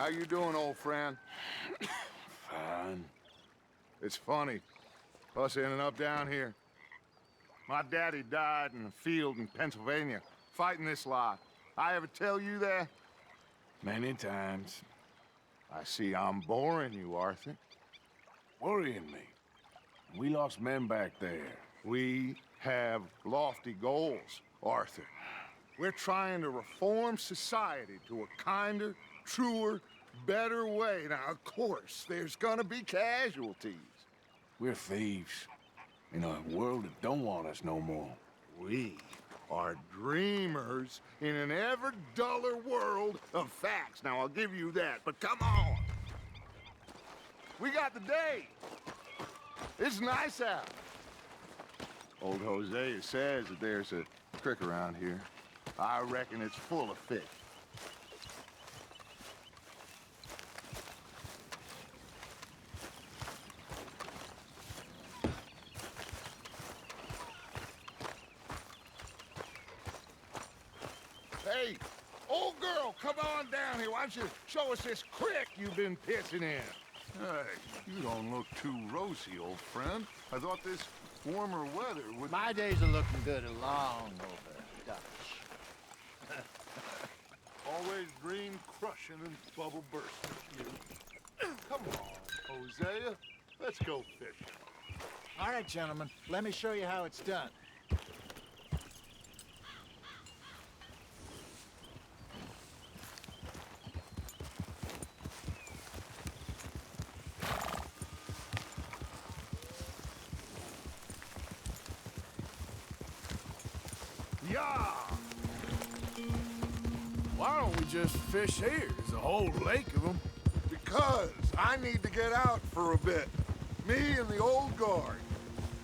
How you doing, old friend? Fine. It's funny, us ending up down here. My daddy died in a field in Pennsylvania, fighting this lot. I ever tell you that? Many times. I see I'm boring you, Arthur. Worrying me. We lost men back there. We have lofty goals, Arthur. We're trying to reform society to a kinder, truer, better way. Now, of course, there's gonna be casualties. We're thieves. In a world that don't want us no more. We are dreamers in an ever duller world of facts. Now, I'll give you that, but come on. We got the day. It's nice out. Old Hosea says that there's a creek around here. I reckon it's full of fish. Hey, old girl, come on down here. Why don't you show us this creek you've been pissing in? Hey, you don't look too rosy, old friend. I thought this warmer weather would... My days are looking good along over Dutch. Always dream crushing and bubble bursting, you. Come on, Hosea. Let's go fishing. All right, gentlemen, let me show you how it's done. Yeah! Why don't we just fish here? There's a whole lake of them. Because I need to get out for a bit. Me and the old guard.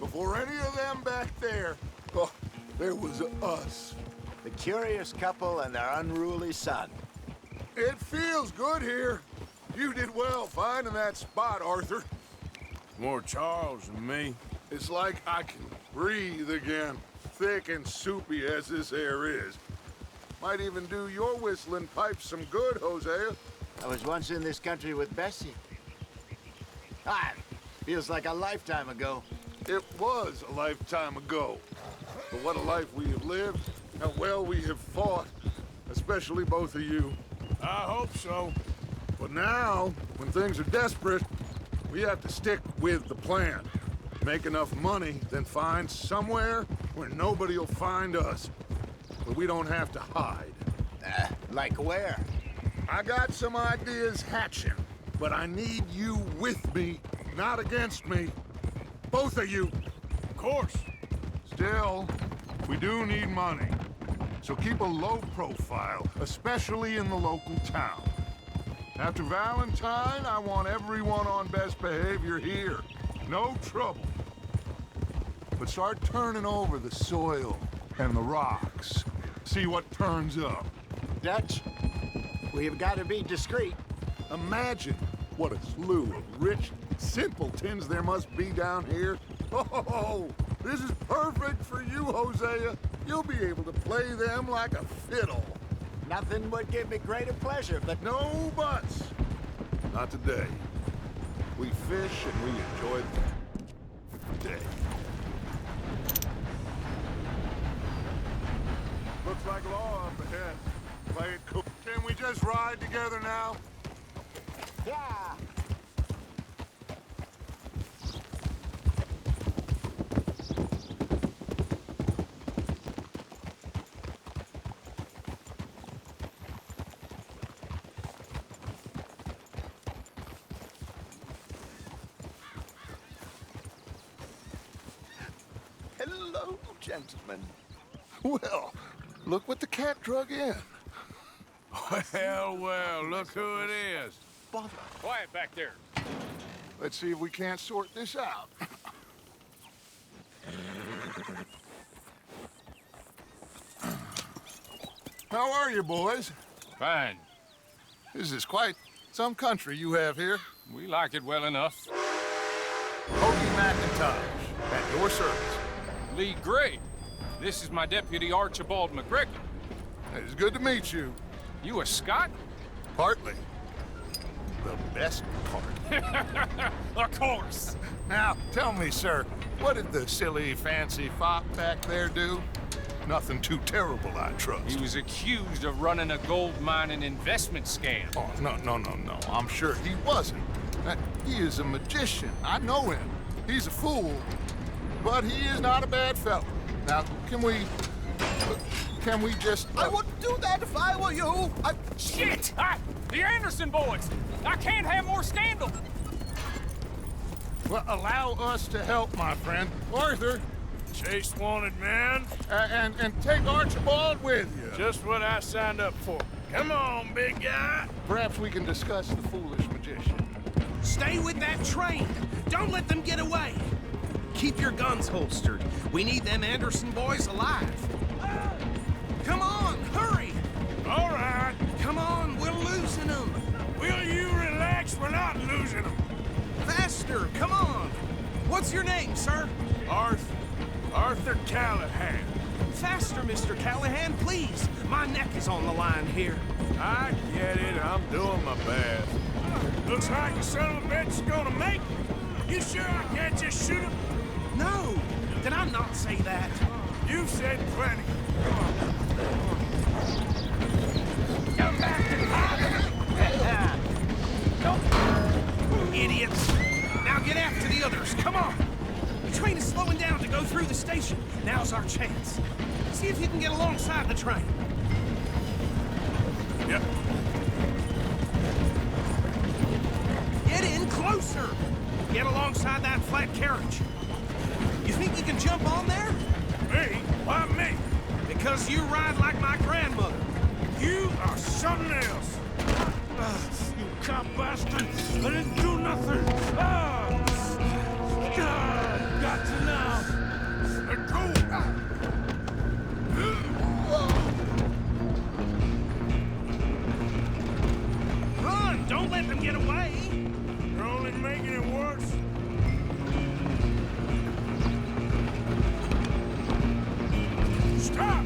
Before any of them back there, oh, there was us. The curious couple and their unruly son. It feels good here. You did well finding that spot, Arthur. More Charles than me. It's like I can breathe again, thick and soupy as this air is. Might even do your whistling pipes some good, Hosea. I was once in this country with Bessie. Ah, feels like a lifetime ago. It was a lifetime ago. But what a life we have lived, how well we have fought, especially both of you. I hope so. But now, when things are desperate, we have to stick with the plan. Make enough money, then find somewhere where nobody will find us. Where we don't have to hide. Like where? I got some ideas hatching, but I need you with me, not against me. Both of you. Of course. Still, we do need money. So keep a low profile, especially in the local town. After Valentine, I want everyone on best behavior here. No trouble. But start turning over the soil and the rocks. See what turns up. Dutch, we've got to be discreet. Imagine what a slew of rich simpletons there must be down here. Oh, this is perfect for you, Hosea. You'll be able to play them like a fiddle. Nothing would give me greater pleasure, but No buts. Not today. We fish and we enjoy the day. Looks like law up ahead. Play it cool. Can we just ride together now? yeah. Hello, gentlemen. Well, look what the cat drug in. Well, well, look who it is. Bother. Quiet back there. Let's see if we can't sort this out. How are you, boys? Fine. This is quite some country you have here. We like it well enough. Hokey McIntosh, at your service. Lee Gray. This is my deputy Archibald McGregor. It's good to meet you. You a Scot? Partly. the best part. Of course. Now, tell me, sir, what did the silly, fancy fop back there do? Nothing too terrible, I trust. He was accused of running a gold mining investment scam. Oh, no. I'm sure he wasn't. He is a magician. I know him. He's a fool, but he is not a bad fellow. Now, can we just... I wouldn't do that if I were you. Shit! The Anderson boys! I can't have more scandal! Well, allow us to help, my friend. Arthur, Chase wanted man. and take Archibald with you. Just what I signed up for. Come on, big guy. Perhaps we can discuss the foolish magician. Stay with that train. Don't let them get away. Keep your guns holstered. We need them Anderson boys alive. Come on, hurry! All right. Come on, we're losing them. Will you relax? We're not losing them. Faster, come on. What's your name, sir? Arthur Callahan. Faster, Mr. Callahan, please. My neck is on the line here. I get it. I'm doing my best. Looks like the son of a bitch is gonna make it. You sure I can't just shoot him? No, did I not say that? You've said plenty. Idiots. Now get after the others, come on. The train is slowing down to go through the station. Now's our chance. See if you can get alongside the train. Yep. Get in closer. Get alongside that flat carriage. You think you can jump on there? Me? Why me? Because you ride like my grandmother. You are something else. You cop bastard! I didn't do nothing! Got to now! Let go! Run! Don't let them get away! You're only making it worse. Stop!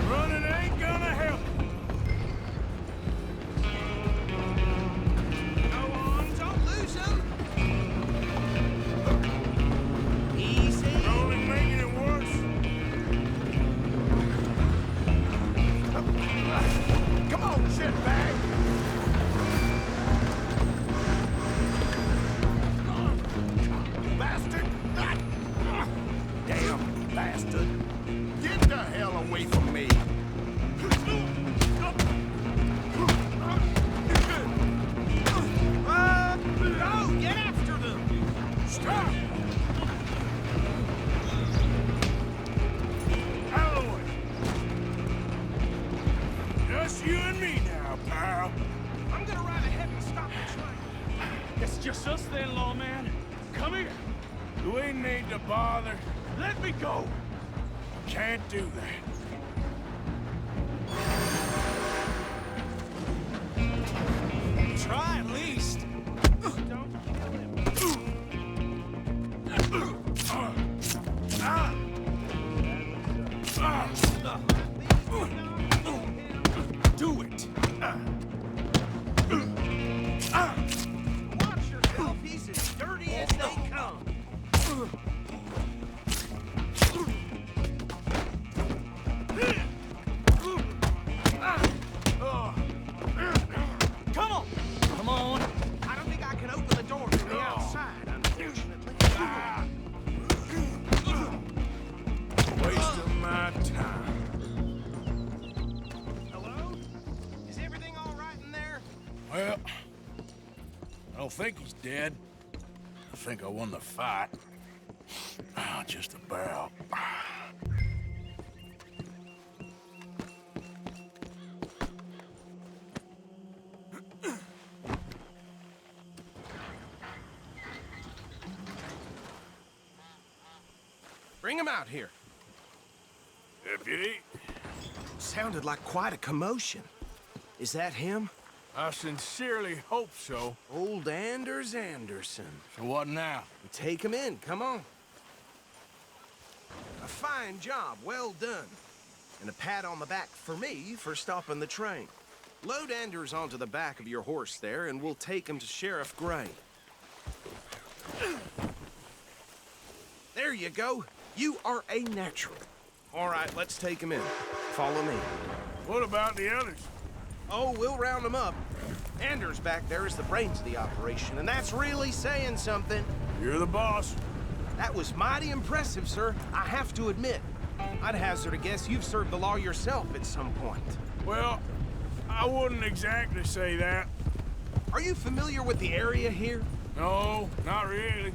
Running ain't gonna help. Go on, don't lose them! Easy! You're only making it worse. Come on, shitbag! Bastard! Damn bastard! Get the hell away from me! Go! Get after them! Stop! Out of the way. Just you and me now, pal. I'm gonna ride ahead and stop the train. It's just us then, lawman. Come here. Do we need to bother? Let me go. Can't do that. Try at least. Don't kill him. Do it. Watch yourself, he's as dirty as they come. Come on. Come on. I don't think I can open the door from the outside, unfortunately. Wasting my time. Hello? Is everything all right in there? Well, I don't think he's dead. I think I won the fight. Just about. Bring him out here. Deputy? Sounded like quite a commotion. Is that him? I sincerely hope so. Old Anders Anderson. So what now? Take him in, come on. A fine job, well done. And a pat on the back for me for stopping the train. Load Anders onto the back of your horse there, and we'll take him to Sheriff Gray. There you go. You are a natural. All right, let's take him in. Follow me. What about the others? Oh, we'll round them up. Anders back there is the brains of the operation, and that's really saying something. You're the boss. That was mighty impressive, sir. I have to admit. I'd hazard a guess you've served the law yourself at some point. Well, I wouldn't exactly say that. Are you familiar with the area here? No, not really.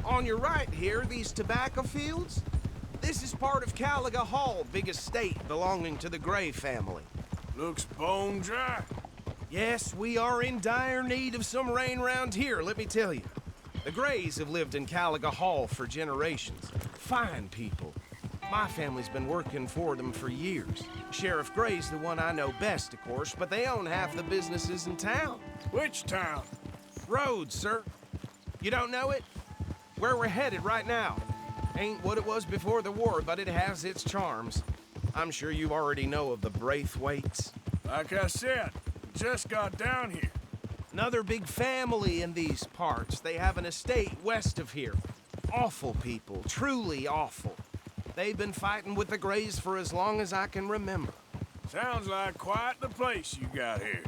On your right here, these tobacco fields? This is part of Caliga Hall, big estate belonging to the Gray family. Looks bone dry. Yes, we are in dire need of some rain round here, let me tell you. The Grays have lived in Caliga Hall for generations. Fine people. My family's been working for them for years. Sheriff Gray's the one I know best, of course, but they own half the businesses in town. Which town? Rhodes, sir. You don't know it? Where we're headed right now. Ain't what it was before the war, but it has its charms. I'm sure you already know of the Braithwaites. Like I said, just got down here. Another big family in these parts. They have an estate west of here. Awful people, truly awful. They've been fighting with the Grays for as long as I can remember. Sounds like quite the place you got here.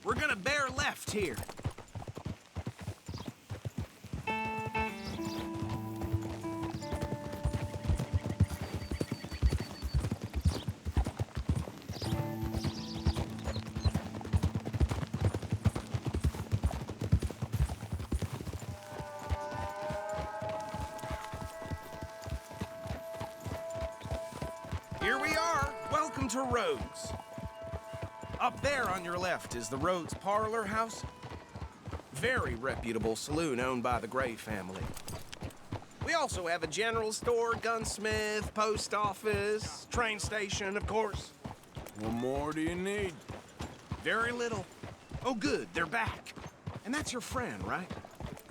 We're gonna bear left here. Here we are. Welcome to Rhodes. Up there on your left is the Rhodes Parlor House. Very reputable saloon owned by the Gray family. We also have a general store, gunsmith, post office, train station, of course. What more do you need? Very little. Oh, good, they're back. And that's your friend, right?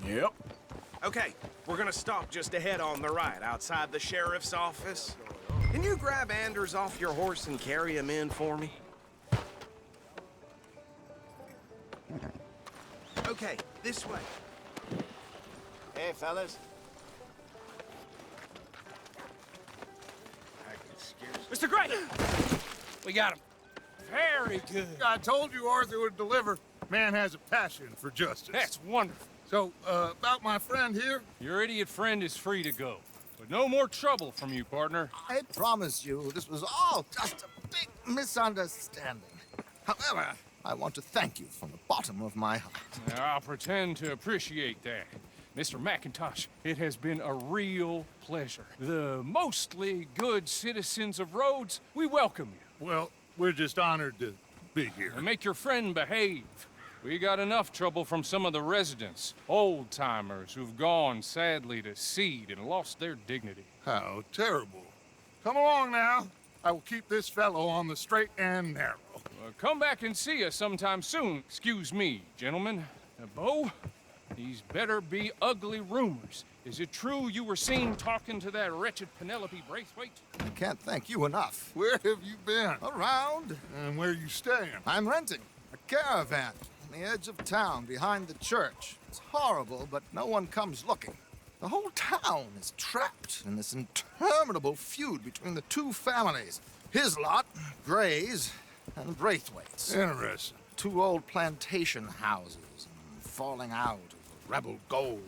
Yep. Okay, we're gonna stop just ahead on the right, outside the sheriff's office. Can you grab Anders off your horse and carry him in for me? Okay, this way. Hey, fellas. Mr. Gray! We got him. Very good. I told you Arthur would deliver. Man has a passion for justice. That's wonderful. So, about my friend here? Your idiot friend is free to go. But no more trouble from you, partner. I promise you, this was all just a big misunderstanding. However, I want to thank you from the bottom of my heart. Now, I'll pretend to appreciate that. Mr. McIntosh, it has been a real pleasure. The mostly good citizens of Rhodes, we welcome you. Well, we're just honored to be here. And make your friend behave. We got enough trouble from some of the residents, old-timers who've gone, sadly, to seed and lost their dignity. How terrible. Come along now. I will keep this fellow on the straight and narrow. Come back and see us sometime soon. Excuse me, gentlemen. Bo, these better be ugly rumors. Is it true you were seen talking to that wretched Penelope Braithwaite? I can't thank you enough. Where have you been? Around, And where you staying? I'm renting a caravan on the edge of town behind the church. It's horrible, but no one comes looking. The whole town is trapped in this interminable feud between the two families. His lot, Gray's, and Braithwaite's. Interesting. Two old plantation houses, and falling out over rebel gold,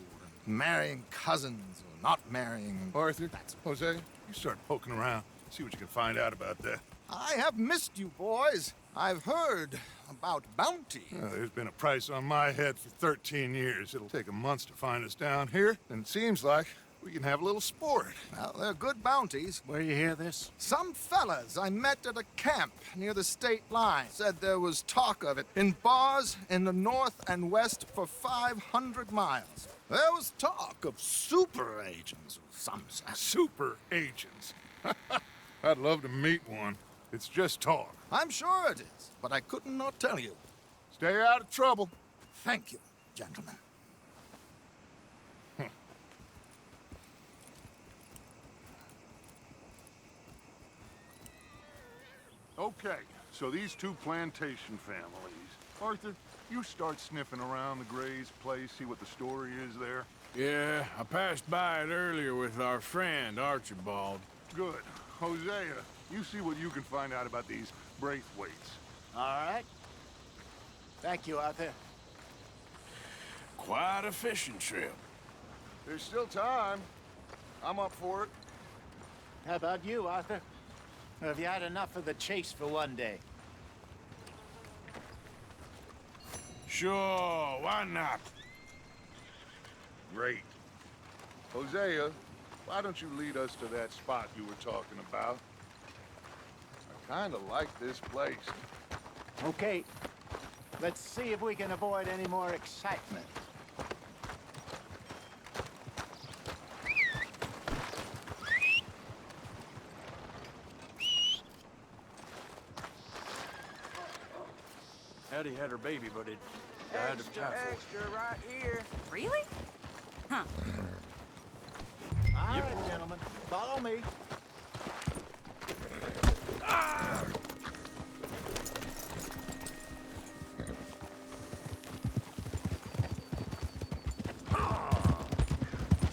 and marrying cousins or not marrying. Arthur, Jose, you start poking around. See what you can find out about that. I have missed you, boys. I've heard about bounty. There's been a price on my head for 13 years. It'll take a month to find us down here, and it seems like We can have a little sport. Well, they're good bounties. Where you hear this? Some fellas I met at a camp near the state line said there was talk of it in bars in the north and west for 500 miles. There was talk of super agents of some sort. Super agents. I'd love to meet one. It's just talk. I'm sure it is, but I couldn't not tell you. Stay out of trouble. Thank you, gentlemen. Okay, so these two plantation families. Arthur, you start sniffing around the Gray's place, see what the story is there. Yeah, I passed by it earlier with our friend, Archibald. Good. Hosea, you see what you can find out about these Braithwaites. All right. Thank you, Arthur. Quite a fishing trip. There's still time. I'm up for it. How about you, Arthur? Or have you had enough of the chase for one day? Sure, why not? Great. Hosea, why don't you lead us to that spot you were talking about? I kinda like this place. Okay. Let's see if we can avoid any more excitement. Hattie had her baby, but it died of typhoid. Extra right here. Really? Huh. All right, gentlemen. Follow me.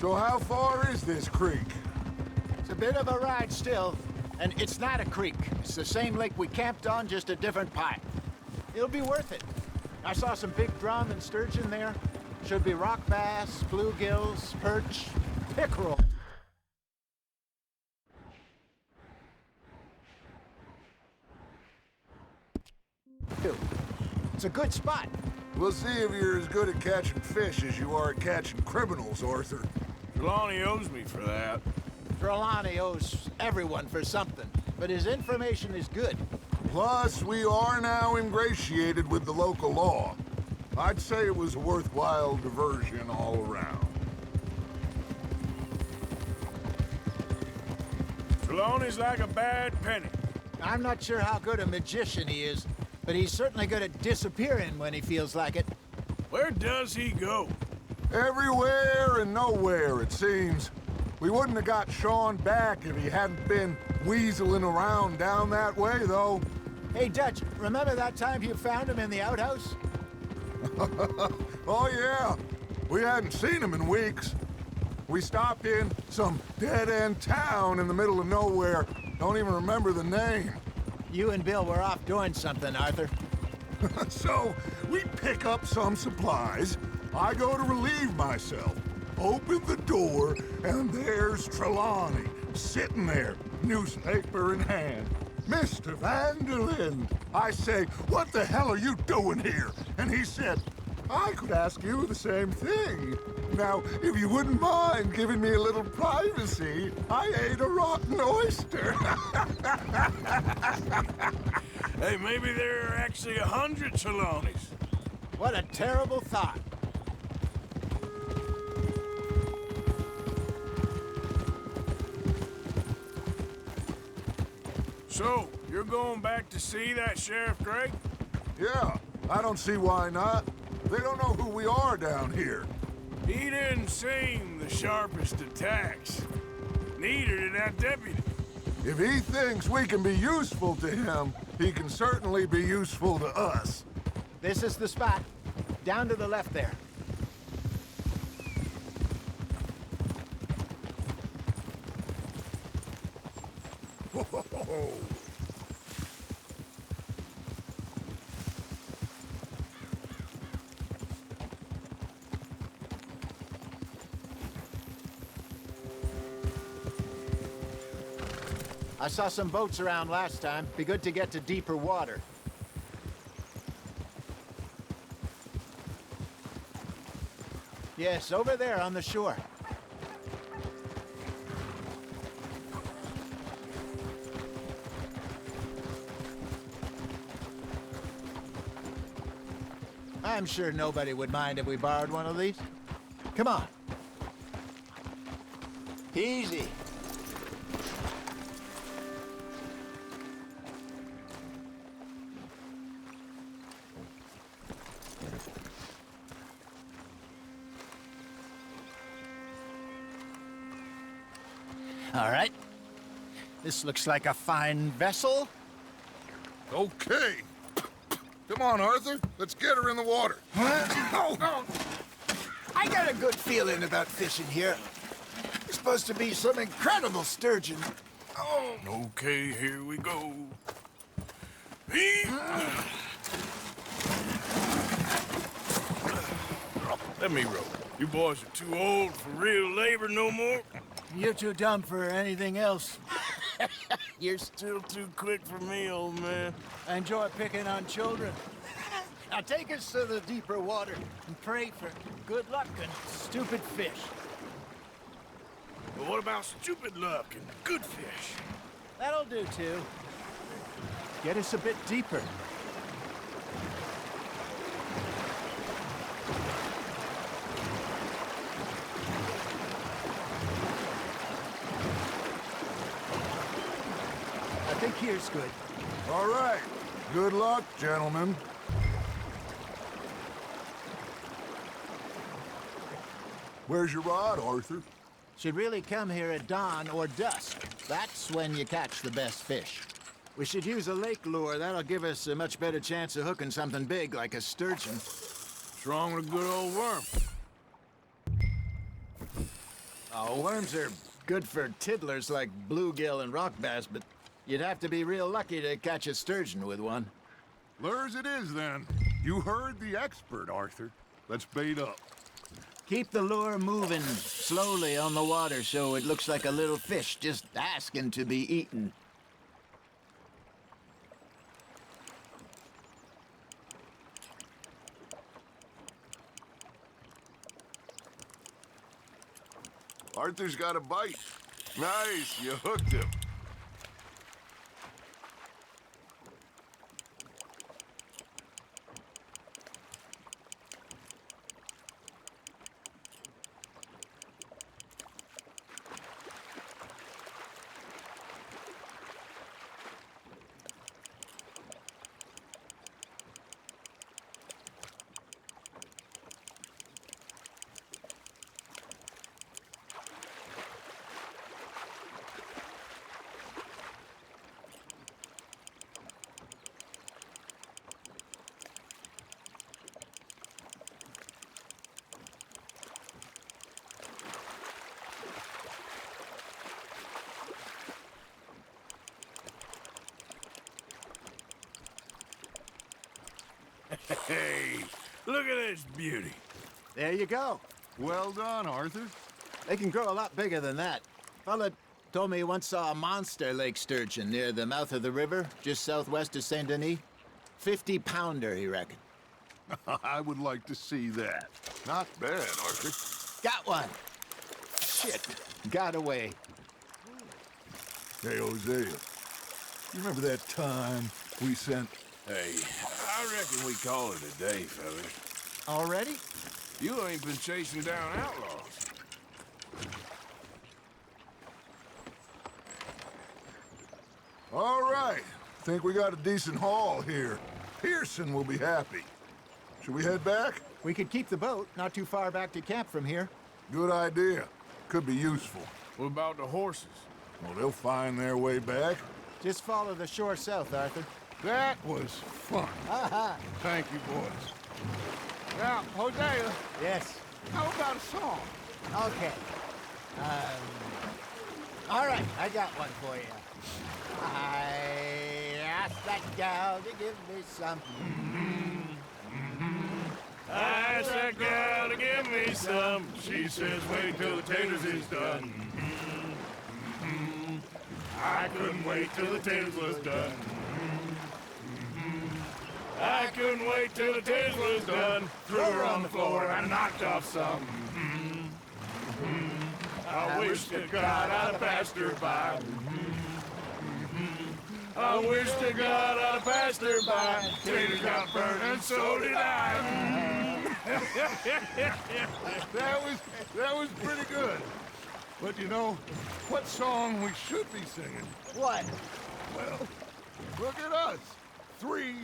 So how far is this creek? It's a bit of a ride still, and it's not a creek. It's the same lake we camped on, just a different pipe. It'll be worth it. I saw some big drum and sturgeon there. Should be rock bass, bluegills, perch, pickerel. It's a good spot. We'll see if you're as good at catching fish as you are at catching criminals, Arthur. Trelawney owes me for that. Trelawney owes everyone for something, but his information is good. Plus, we are now ingratiated with the local law. I'd say it was a worthwhile diversion all around. Trelawney's like a bad penny. I'm not sure how good a magician he is, but he's certainly good at disappearing when he feels like it. Where does he go? Everywhere and nowhere, it seems. We wouldn't have got Sean back if he hadn't been weaseling around down that way, though. Hey, Dutch, remember that time you found him in the outhouse? Oh, yeah. We hadn't seen him in weeks. We stopped in some dead-end town in the middle of nowhere. Don't even remember the name. You and Bill were off doing something, Arthur. So, we pick up some supplies. I go to relieve myself. Open the door, and there's Trelawney, sitting there, newspaper in hand. Mr. Van der Linde. I say, what the hell are you doing here? And he said, I could ask you the same thing. Now, if you wouldn't mind giving me a little privacy, I ate a rotten oyster. Hey, maybe there are actually 100 Trelawneys. What a terrible thought. So, you're going back to see that Sheriff Gray? Yeah, I don't see why not. They don't know who we are down here. He didn't seem the sharpest attacks. Neither did that deputy. If he thinks we can be useful to him, he can certainly be useful to us. This is the spot. Down to the left there. Whoa. I saw some boats around last time. Be good to get to deeper water. Yes, over there on the shore. I'm sure nobody would mind if we borrowed one of these. Come on. Easy. All right. This looks like a fine vessel. Okay. Come on, Arthur. Let's get her in the water. Oh. I got a good feeling about fishing here. There's supposed to be some incredible sturgeon. Oh. Okay, here we go. Let me row. You boys are too old for real labor no more. You're too dumb for anything else. You're still too quick for me, old man. I enjoy picking on children. Now take us to the deeper water and pray for good luck and stupid fish. But what about stupid luck and good fish? That'll do, too. Get us a bit deeper. I think here's good. All right. Good luck, gentlemen. Where's your rod, Arthur? Should really come here at dawn or dusk. That's when you catch the best fish. We should use a lake lure. That'll give us a much better chance of hooking something big like a sturgeon. What's wrong with a good old worm? Oh, worms are good for tiddlers like bluegill and rock bass, but you'd have to be real lucky to catch a sturgeon with one. Lures it is, then. You heard the expert, Arthur. Let's bait up. Keep the lure moving slowly on the water so it looks like a little fish just asking to be eaten. Arthur's got a bite. Nice, you hooked him. Hey, look at this beauty. There you go. Well done, Arthur. They can grow a lot bigger than that. Fella told me he once saw a monster lake sturgeon near the mouth of the river, just southwest of Saint Denis. 50-pounder, he reckoned. I would like to see that. Not bad, Arthur. Got one. Shit. Got away. Hey, Hosea. You remember that time we sent... Hey, I reckon we call it a day, fellas. Already? You ain't been chasing down outlaws. All right. Think we got a decent haul here. Pearson will be happy. Should we head back? We could keep the boat not too far back to camp from here. Good idea. Could be useful. What about the horses? Well, they'll find their way back. Just follow the shore south, Arthur. That was fun. Thank you, boys. Now, Hosea, Yes. how about a song? Okay. All right, I got one for you. I asked that gal to give me some. I asked that gal to give me some. She says, wait till the taters is done. I couldn't wait till the taters was done. I couldn't wait till the taters was done. Threw her on the floor and knocked off some. I wish to God I'd passed her by. I wish to God I'd passed her by. Taters got burnt and so did I. that was pretty good. But you know, what song we should be singing? What? Well, look at us. 3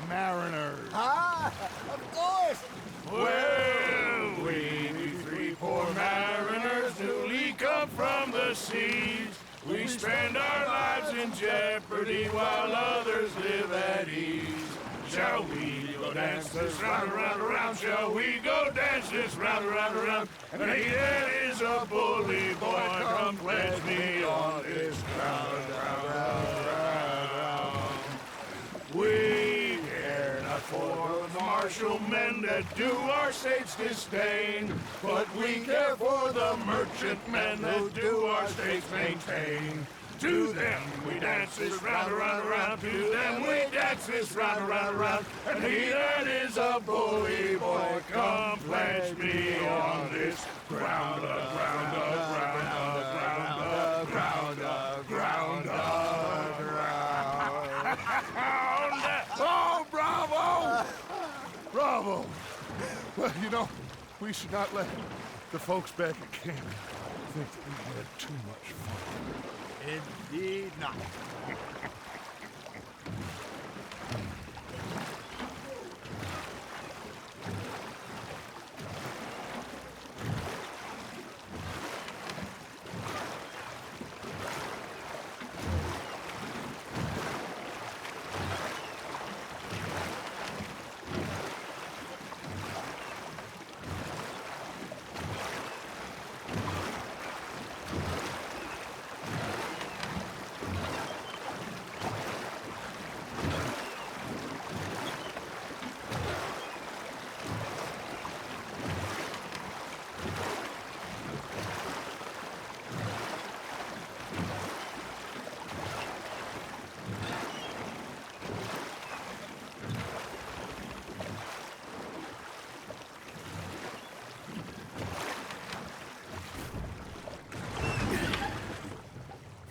mariners. Ah, of course. Well, we be 3 poor mariners newly come from the seas. We spend our lives in jeopardy while others live at ease. Shall we go dance this round, around, around? Shall we go dance this round, around, around? And he that is a bully boy, come pledge me on this ground, ground, ground. We care not for the martial men that do our state's disdain, but we care for the merchant men that do our state's maintain. To them we dance this round, around, around. To them we dance this round, around, around. And he that is a bully boy, come pledge me on this ground, ground, ground, ground, ground, ground, ground. Oh, bravo! Bravo! Well, you know, we should not let the folks back at camp think that we had too much fun. Indeed not.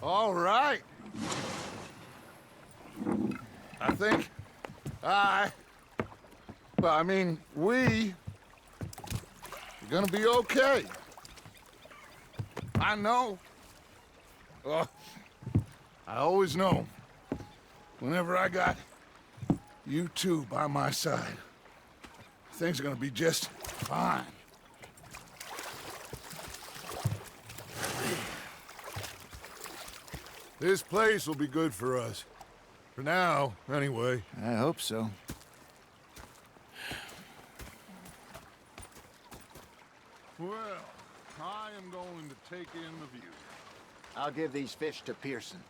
All right. I think we are gonna be okay. I know. Oh, I always know. Whenever I got you two by my side, things are gonna be just fine. This place will be good for us. For now, anyway. I hope so. Well, I am going to take in the view. I'll give these fish to Pearson.